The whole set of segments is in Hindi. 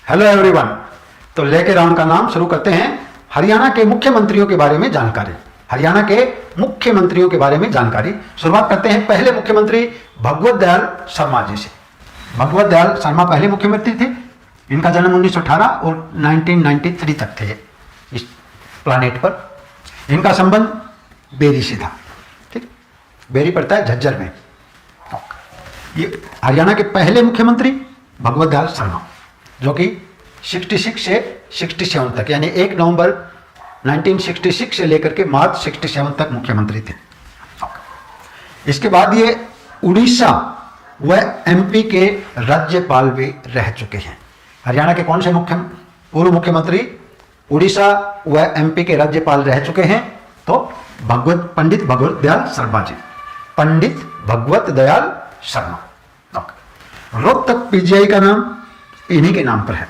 Hello everyone. तो लेके राउंड का नाम शुरू करते हैं। हरियाणा के मुख्यमंत्रियों के बारे में जानकारी। हरियाणा के मुख्यमंत्रियों के बारे में जानकारी। शुरुआत करते हैं पहले मुख्यमंत्री भगवत दयाल शर्मा जी से। भगवत दयाल शर्मा पहले मुख्यमंत्री थे। इनका जन्म 1918 और 1993 तक थे इस प्लानेट पर। इनका संबंध बेरी से था। ठीक, बेरी पड़ता है झज्जर में। ये हरियाणा के पहले मुख्यमंत्री भगवत दयाल शर्मा, जो कि 66 से 67 तक, यानी 1 नवंबर 1966 से लेकर के मार्च 67 तक मुख्यमंत्री थे। इसके बाद ये उड़ीसा व एमपी के राज्यपाल भी रह चुके हैं। हरियाणा के कौन से पूर्व मुख्यमंत्री उड़ीसा व एमपी के राज्यपाल रह चुके हैं? तो पंडित भगवत दयाल शर्मा जी। पंडित भगवत दयाल शर्मा। रोहतक पीजीआई का नाम इन्हीं के नाम पर है।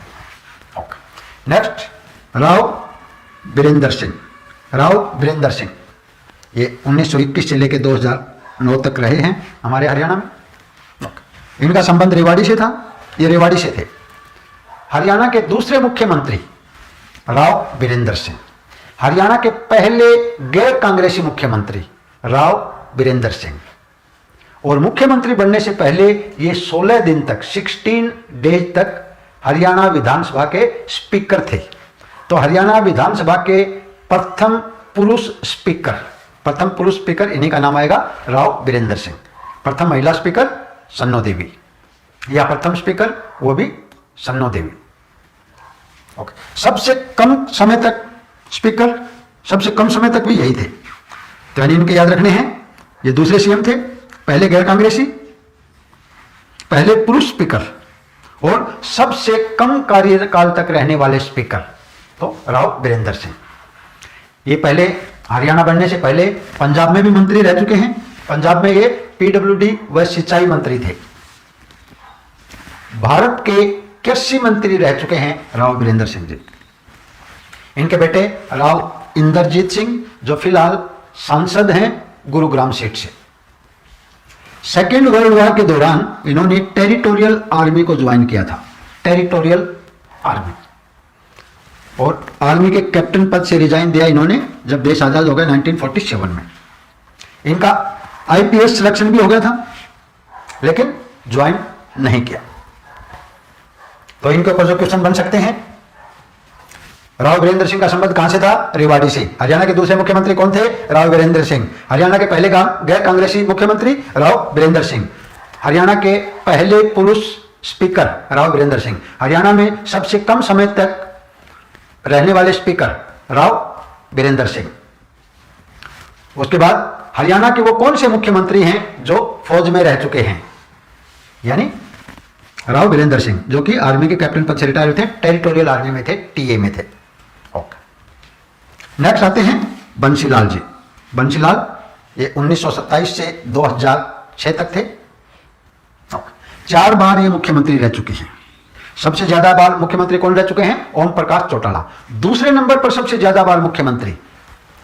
नेक्स्ट, राव वीरेंद्र सिंह। राव वीरेंद्र सिंह ये 1921 से लेकर 2009 तक रहे हैं हमारे हरियाणा में। इनका संबंध रेवाड़ी से था। ये रेवाड़ी से थे। हरियाणा के दूसरे मुख्यमंत्री राव वीरेंद्र सिंह। हरियाणा के पहले गैर कांग्रेसी मुख्यमंत्री राव वीरेंद्र सिंह। और मुख्यमंत्री बनने से पहले ये 16 दिन तक 16 डेज तक हरियाणा विधानसभा के स्पीकर थे। तो हरियाणा विधानसभा के प्रथम पुरुष स्पीकर इन्हीं का नाम आएगा, राव वीरेंद्र सिंह। प्रथम महिला स्पीकर सन्नो देवी, या प्रथम स्पीकर वो भी सन्नो देवी। ओके। सबसे कम समय तक स्पीकर, सबसे कम समय तक भी यही थे। तो यानी इनके याद रखने हैं। ये दूसरे सीएम थे, पहले गैर कांग्रेसी, पहले पुरुष स्पीकर और सबसे कम कार्यकाल तक रहने वाले स्पीकर तो राव वीरेंद्र सिंह। ये पहले हरियाणा बनने से पहले पंजाब में भी मंत्री रह चुके हैं। पंजाब में ये पीडब्ल्यूडी व सिंचाई मंत्री थे। भारत के कृषि मंत्री रह चुके हैं राव वीरेंद्र सिंह जी। इनके बेटे राव इंद्रजीत सिंह, जो फिलहाल सांसद हैं गुरुग्राम सीट से। सेकेंड वर्ल्ड वॉर के दौरान इन्होंने टेरिटोरियल आर्मी को ज्वाइन किया था। Territorial army. और आर्मी के कैप्टन पद से रिजाइन दिया इन्होंने जब देश आजाद हो गया 1947 में। इनका आईपीएस सिलेक्शन भी हो गया था, लेकिन ज्वाइन नहीं किया। तो इनके ऊपर जो क्वेश्चन बन सकते हैं, राव वीरेंद्र सिंह का संबंध कहां से था? रेवाड़ी से। हरियाणा के दूसरे मुख्यमंत्री कौन थे? राव वीरेंद्र सिंह। हरियाणा के पहले गैर कांग्रेसी मुख्यमंत्री राव वीरेंद्र सिंह। हरियाणा के पहले पुरुष स्पीकर राव वीरेंद्र सिंह। हरियाणा में सबसे कम समय तक रहने वाले स्पीकर राव वीरेंद्र सिंह। उसके बाद हरियाणा के वो कौन से मुख्यमंत्री हैं जो फौज में रह चुके हैं? यानी राव वीरेंद्र सिंह, जो कि आर्मी के कैप्टन पद से रिटायर हुए थे, टेरिटोरियल आर्मी में थे, टीए में थे। ओके। नेक्स्ट आते हैं बंसीलाल जी। बंसीलाल ये 1927 से 2006 तक थे। 4 बार ये मुख्यमंत्री रह चुके हैं। सबसे ज्यादा बार मुख्यमंत्री कौन रह चुके हैं? ओम प्रकाश चौटाला। दूसरे नंबर पर सबसे ज्यादा बार मुख्यमंत्री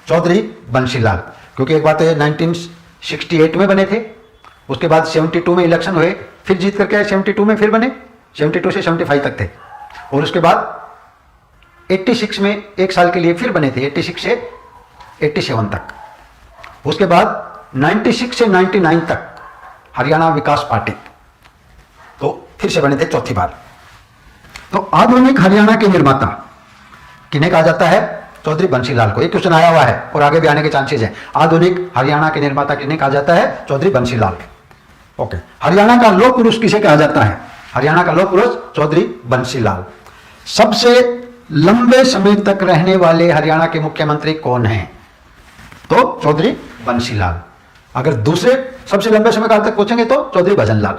चौधरी बंसीलाल, क्योंकि एक बात तो 1968 में बने थे, उसके बाद 72 में इलेक्शन हुए, फिर जीत करके आए 72 में, फिर बने 72 से 75 तक थे। और उसके बाद 86 में 1 साल के लिए फिर बने थे, 86 से 87 तक। उसके बाद 96 से 99 तक हरियाणा विकास पार्टी, तो फिर से बने थे 4थी बार। तो आधुनिक हरियाणा के निर्माता किन्हें कहा जाता है? चौधरी बंसीलाल को। एक क्वेश्चन आया हुआ है और आगे भी आने के चांसेस हैं। आधुनिक हरियाणा के निर्माता किन्हें कहा जाता है? चौधरी बंसीलाल। ओके। हरियाणा का लौह पुरुष किसे कहा जाता है? हरियाणा का लौह पुरुष चौधरी बंसीलाल। सबसे लंबे समय तक रहने वाले हरियाणा के मुख्यमंत्री कौन हैं? तो चौधरी बंसीलाल। अगर दूसरे सबसे लंबे समय काल तक पूछेंगे तो चौधरी भजनलाल।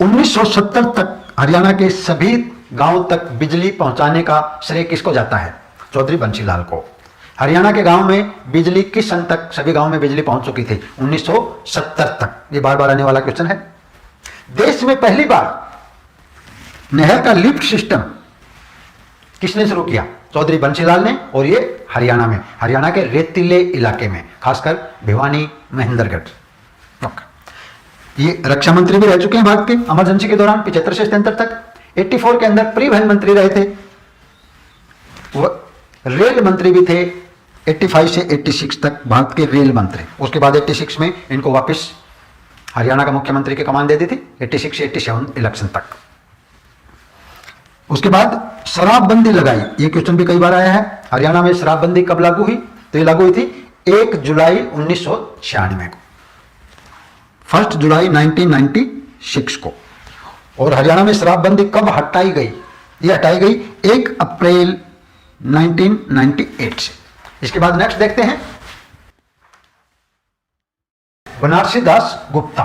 1970 तक हरियाणा के सभी गांव तक बिजली पहुंचाने का श्रेय किसको जाता है? चौधरी बंसीलाल को। हरियाणा के गांव में बिजली किस सन तक सभी गांव में बिजली पहुंच चुकी थी? 1970 तक। ये बार बार आने वाला क्वेश्चन है। देश में पहली बार नहर का लिफ्ट सिस्टम किसने शुरू किया? चौधरी बंसीलाल ने। और ये हरियाणा में, हरियाणा के रेतीले इलाके में, खासकर भिवानी, महेंद्रगढ़। ये रक्षा मंत्री भी रह चुके हैं भारत के इमरजेंसी के दौरान 75 से 77 तक। 84 के अंदर परिवहन मंत्री रहे थे, वो रेल मंत्री भी थे 85 से 86 तक, भारत के रेल मंत्री। उसके बाद 86 में इनको वापस हरियाणा का मुख्यमंत्री की कमान दे दी थी 86 से 87 इलेक्शन तक। उसके बाद शराबबंदी लगाई, ये क्वेश्चन भी कई बार आया है। हरियाणा में शराबबंदी कब लागू हुई? तो ये लागू हुई थी 1 जुलाई 1996 को, 1 जुलाई 1996 को। और हरियाणा में शराबबंदी कब हटाई गई? ये हटाई गई 1 अप्रैल 1998 से। इसके बाद नेक्स्ट देखते हैं बनारसी दास गुप्ता।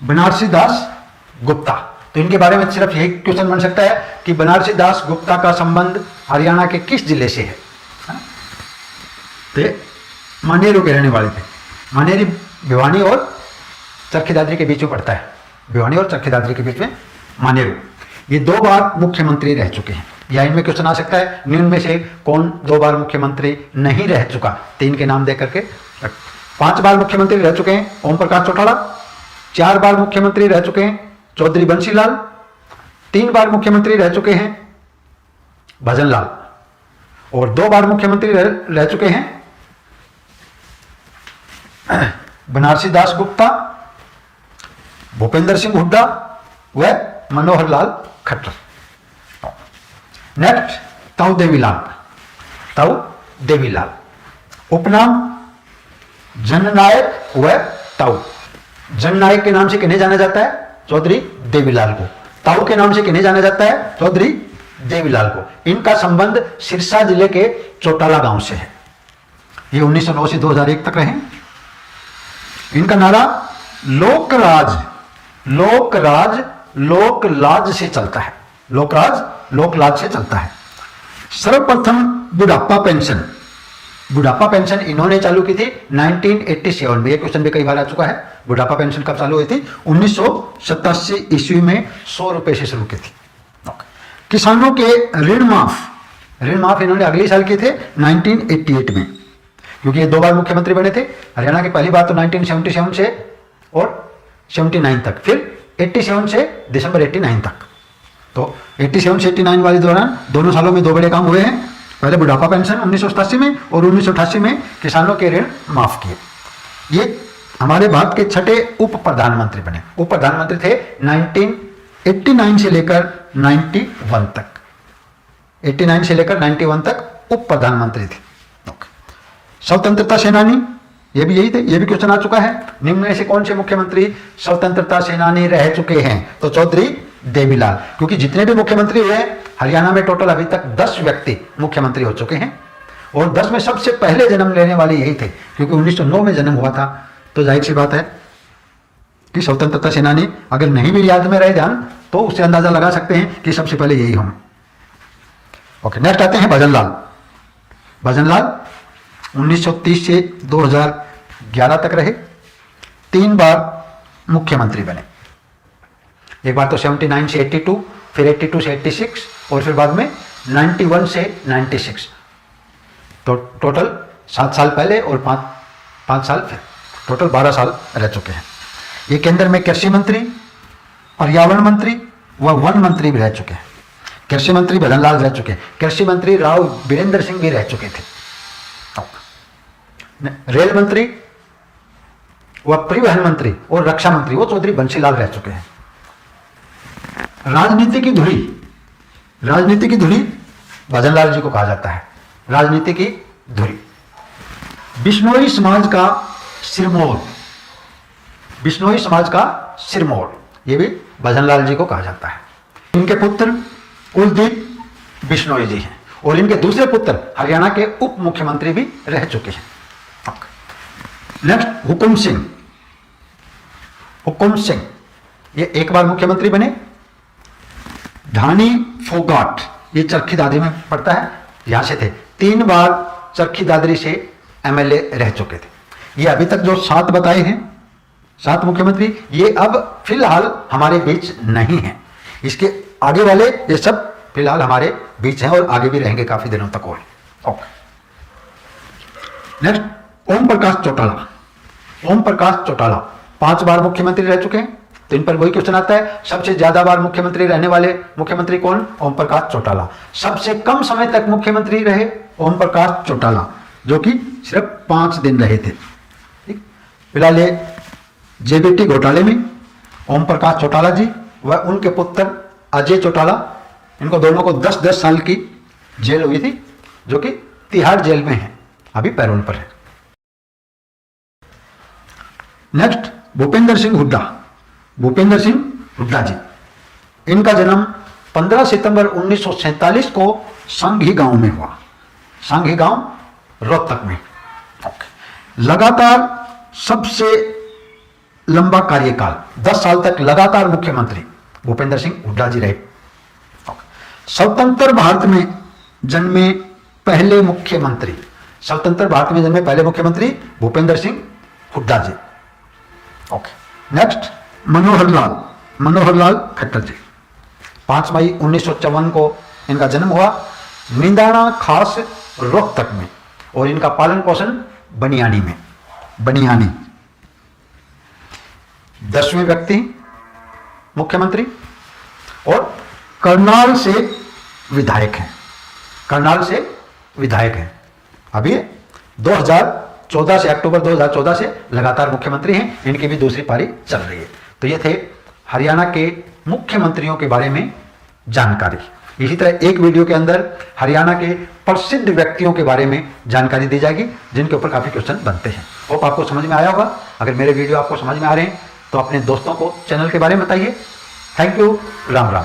बनारसी दास गुप्ता, तो इनके बारे में सिर्फ यही क्वेश्चन बन सकता है कि बनारसी दास गुप्ता का संबंध हरियाणा के किस जिले से है? तो मानेरू के रहने वाले थे। मानेरी भिवानी और चरखी दादरी के बीच में पड़ता है, भिवानी और चरखी दादरी के बीच में मानेरू। ये 2 बार मुख्यमंत्री रह चुके हैं, या इनमें क्वेश्चन आ सकता है निम्न में से कौन 2 बार मुख्यमंत्री नहीं रह चुका, 3 के नाम दे करके। 5 बार मुख्यमंत्री रह चुके हैं ओम प्रकाश चौटाला, 4 बार मुख्यमंत्री रह चुके हैं चौधरी बंसीलाल, 3 बार मुख्यमंत्री रह चुके हैं भजनलाल, और 2 बार मुख्यमंत्री रह चुके हैं बनारसी दास गुप्ता, भूपेंद्र सिंह हुड्डा व मनोहर लाल खट्टर। नेक्स्ट ताऊ देवीलाल। ताऊ देवीलाल, उपनाम जननायक व ताऊ। जननायक के नाम से किन्हें जाना जाता है? चौधरी देवीलाल को। ताऊ के नाम से किन्हें जाना जाता है? चौधरी देवीलाल को। इनका संबंध सिरसा जिले के चौटाला गांव से है। ये 1909 से 2001 तक रहे। इनका नारा लोकराज, लोकराज लोकलाज से चलता है। लोकराज लोकलाज से चलता है। सर्वप्रथम बुढ़ापा पेंशन, बुढ़ापा पेंशन इन्होंने चालू की थी 1987 में। ये क्वेश्चन भी कई बार आ चुका है। बुढ़ापा पेंशन कब चालू हुई थी? 1987 ईस्वी में 100 रुपए से शुरू की थी। किसानों के ऋण माफ, ऋण माफ इन्होंने अगले साल किए थे 1988 में, क्योंकि ये 2 बार मुख्यमंत्री बने थे। हरियाणा की पहली बार तो 1977 से और 79 तक, फिर 87 से दिसंबर 89 तक। तो 87 से 89 वाले दौरान दोनों सालों में 2 बड़े काम हुए हैं। पहले बुढ़ापा पेंशन 1987 में और 1988 में किसानों के ऋण माफ किए। ये हमारे भारत के 6ठे उप प्रधानमंत्री बने। उप प्रधानमंत्री थे 1989 से लेकर 91 तक, 89 से लेकर 91 तक उप प्रधानमंत्री थे। स्वतंत्रता सेनानी, ये भी यही थे। ये भी क्वेश्चन आ चुका है, निम्न में से कौन से मुख्यमंत्री स्वतंत्रता सेनानी रह चुके हैं? तो चौधरी देवीलाल, क्योंकि जितने भी मुख्यमंत्री हुए हरियाणा में टोटल अभी तक 10 व्यक्ति मुख्यमंत्री हो चुके हैं, और 10 में सबसे पहले जन्म लेने वाले यही थे, क्योंकि 1909 में जन्म हुआ था। तो जाहिर सी बात है कि स्वतंत्रता सेनानी अगर नहीं भी याद में रहे ध्यान, तो उससे अंदाजा लगा सकते हैं कि सबसे पहले यही हों। ओके, नेक्स्ट आते हैं भजनलाल। भजनलाल 1930 से 2011 तक रहे, 3 बार मुख्यमंत्री बने। एक बार तो 79 से 82, फिर 82 से 86, और फिर बाद में 91 से 96। तो टोटल 7 साल पहले और 5 साल फिर, टोटल 12 साल रह चुके हैं। ये केंद्र में कृषि मंत्री, पर्यावरण मंत्री व वन मंत्री भी रह चुके हैं। कृषि मंत्री भजनलाल रह चुके हैं। कृषि मंत्री राव वीरेंद्र सिंह भी रह चुके थे। रेल मंत्री व परिवहन मंत्री और रक्षा मंत्री वो चौधरी बंसीलाल रह चुके हैं। राजनीति की धुरी, राजनीति की धुरी भजनलाल जी को कहा जाता है। राजनीति की धुरी, बिश्नोई समाज का सिरमौर, बिश्नोई समाज का सिरमौर, ये भी भजनलाल जी को कहा जाता है। इनके पुत्र कुलदीप बिश्नोई जी हैं, और इनके दूसरे पुत्र हरियाणा के उप मुख्यमंत्री भी रह चुके हैं। नेक्स्ट हुकुम सिंह। हुकुम सिंह ये 1 बार मुख्यमंत्री बने। ढानी फोगाट, ये चरखी दादरी में पड़ता है, यहां से थे। 3 बार चरखी दादरी से एमएलए रह चुके थे। ये अभी तक जो 7 बताए हैं, 7 मुख्यमंत्री, ये अब फिलहाल हमारे बीच नहीं है। इसके आगे वाले ये सब फिलहाल हमारे बीच हैं और आगे भी रहेंगे काफी दिनों तक और। Okay, next Om Prakash Chautala. ओम प्रकाश चौटाला 5 बार मुख्यमंत्री रह चुके हैं। तो इन पर वही क्वेश्चन आता है, सबसे ज्यादा बार मुख्यमंत्री रहने वाले मुख्यमंत्री कौन? ओम प्रकाश चौटाला। सबसे कम समय तक मुख्यमंत्री रहे ओम प्रकाश चौटाला, जो कि सिर्फ 5 दिन रहे थे। ठीक, फिलहाल ये जेबीटी घोटाले में ओम प्रकाश चौटाला जी व उनके पुत्र अजय चौटाला, इनको दोनों को 10-10 साल की जेल हुई थी, जो कि तिहाड़ जेल में है, अभी पैरोल पर है। नेक्स्ट, भूपेंद्र सिंह हुड्डा। भूपेंद्र सिंह हुड्डा जी, इनका जन्म 15 सितंबर 1947 को संघी गांव में हुआ। संघी गांव रोहतक में। लगातार सबसे लंबा कार्यकाल 10 साल तक लगातार मुख्यमंत्री भूपेंद्र सिंह हुड्डा जी रहे। स्वतंत्र भारत में जन्मे पहले मुख्यमंत्री, स्वतंत्र भारत में जन्मे पहले मुख्यमंत्री भूपेंद्र सिंह हुड्डा जी। ओके, नेक्स्ट, मनोहर लाल खट्टर जी। 5 मई 1954 को इनका जन्म हुआ निंदाना खास रोहतक में, और इनका पालन पोषण बनियानी में। बनियानी 10वें व्यक्ति मुख्यमंत्री, और करनाल से विधायक हैं। करनाल से विधायक हैं। अभी 2014 से, अक्टूबर 2014 से लगातार मुख्यमंत्री हैं। इनकी भी दूसरी पारी चल रही है। तो ये थे हरियाणा के मुख्यमंत्रियों के बारे में जानकारी। इसी तरह एक वीडियो के अंदर हरियाणा के प्रसिद्ध व्यक्तियों के बारे में जानकारी दी जाएगी, जिनके ऊपर काफ़ी क्वेश्चन बनते हैं। होप आपको समझ में आया होगा। अगर मेरे वीडियो आपको समझ में आ रहे हैं तो अपने दोस्तों को चैनल के बारे में बताइए। Thank you. राम राम।